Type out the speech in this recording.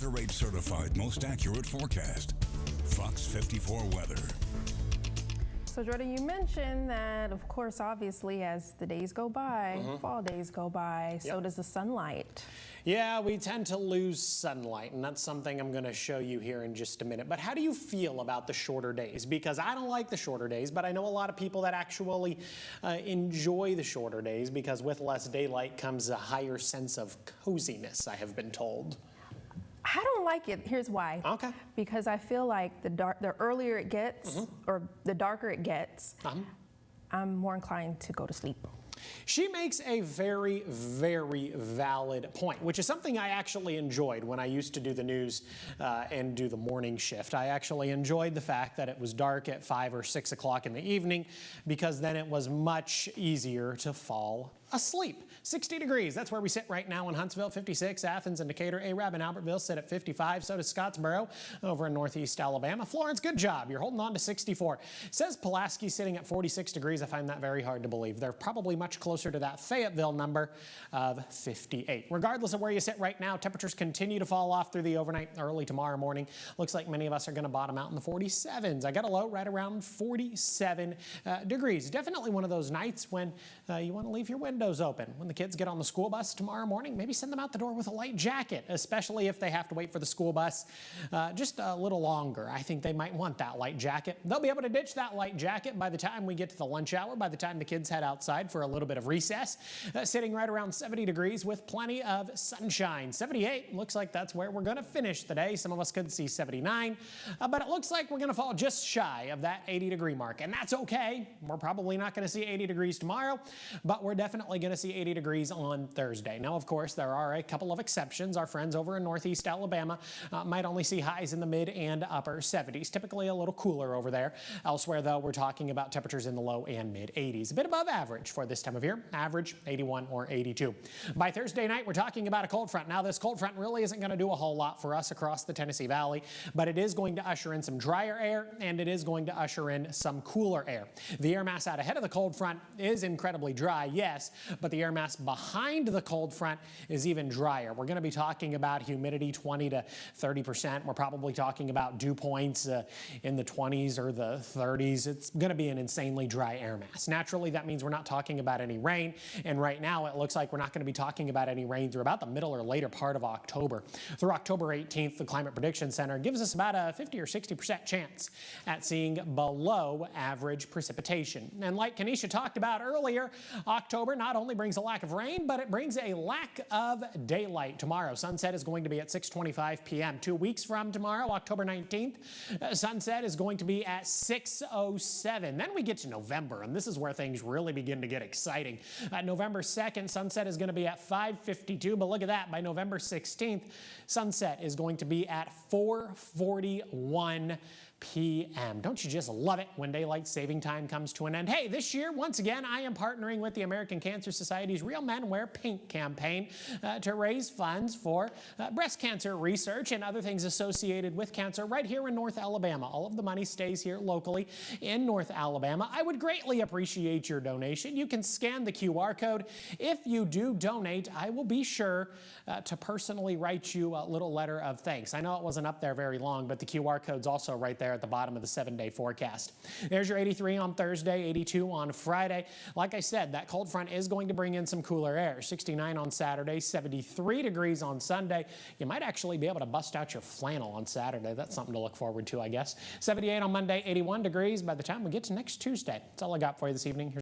Weather Rate certified most accurate forecast. Fox 54 weather. So Jordan, you mentioned that, of course, obviously, as the days go by, fall days go by, so does the sunlight. Yeah, we tend to lose sunlight, and that's something I'm going to show you here in just a minute. But how do you feel about the shorter days? Because I don't like the shorter days, but I know a lot of people that actually enjoy the shorter days, because with less daylight comes a higher sense of coziness, I have been told. I don't like it. Here's why. Okay. Because I feel like the earlier it gets, or the darker it gets, I'm more inclined to go to sleep. She makes a very, very valid point, which is something I actually enjoyed when I used to do the news and do the morning shift. I actually enjoyed the fact that it was dark at 5 or 6 o'clock in the evening, because then it was much easier to fall asleep. 60 degrees, that's where we sit right now in Huntsville. 56, Athens and Decatur, Arab and Albertville sit at 55. So does Scottsboro over in northeast Alabama. Florence, good job. You're holding on to 64. Says Pulaski sitting at 46 degrees. I find that very hard to believe. They're probably much closer to that Fayetteville number of 58. Regardless of where you sit right now, temperatures continue to fall off through the overnight. Early tomorrow morning, looks like many of us are going to bottom out in the 47s. I got a low right around 47 degrees. Definitely one of those nights when you want to leave your windows open. When the kids get on the school bus tomorrow morning, maybe send them out the door with a light jacket, especially if they have to wait for the school bus just a little longer. I think they might want that light jacket. They'll be able to ditch that light jacket by the time we get to the lunch hour, by the time the kids head outside for a little bit of recess. Sitting right around 70 degrees with plenty of sunshine. 78, looks like that's where we're going to finish the day. Some of us could see 79, but it looks like we're going to fall just shy of that 80-degree mark, and that's okay. We're probably not going to see 80 degrees tomorrow, but we're definitely going to see 80 degrees on Thursday. Now, of course, there are a couple of exceptions. Our friends over in northeast Alabama might only see highs in the mid and upper 70s, typically a little cooler over there. Elsewhere, though, we're talking about temperatures in the low and mid 80s, a bit above average for this time of year, average 81 or 82. By Thursday night, we're talking about a cold front. Now, this cold front really isn't going to do a whole lot for us across the Tennessee Valley, but it is going to usher in some drier air, and it is going to usher in some cooler air. The air mass out ahead of the cold front is incredibly dry, yes, but the air mass behind the cold front is even drier. We're going to be talking about humidity 20 to 30%. We're probably talking about dew points in the 20s or the 30s. It's going to be an insanely dry air mass. Naturally, that means we're not talking about any rain, and right now it looks like we're not going to be talking about any rain through about the middle or later part of October. Through October 18th, the Climate Prediction Center gives us about a 50 or 60% chance at seeing below average precipitation. And like Kenesha talked about earlier, October not only brings a lack of rain, but it brings a lack of daylight. Tomorrow, sunset is going to be at 6:25 p.m. 2 weeks from tomorrow, October 19th, sunset is going to be at 6:07. Then we get to November, and this is where things really begin to get exciting. November 2nd, sunset is going to be at 5:52, but look at that. By November 16th, sunset is going to be at 4:41 p.m. Don't you just love it when daylight saving time comes to an end? Hey, this year, once again, I am partnering with the American Cancer Society's Real Men Wear Pink campaign to raise funds for breast cancer research and other things associated with cancer right here in North Alabama. All of the money stays here locally in North Alabama. I would greatly appreciate your donation. You can scan the QR code. If you do donate, I will be sure to personally write you a little letter of thanks. I know it wasn't up there very long, but the QR code's also right there at the bottom of the 7-day forecast. There's your 83 on Thursday, 82 on Friday. Like I said, that cold front is going to bring in some cooler air. 69 on Saturday, 73 degrees on Sunday. You might actually be able to bust out your flannel on Saturday. That's something to look forward to, I guess. 78 on Monday, 81 degrees by the time we get to next Tuesday. That's all I got for you this evening.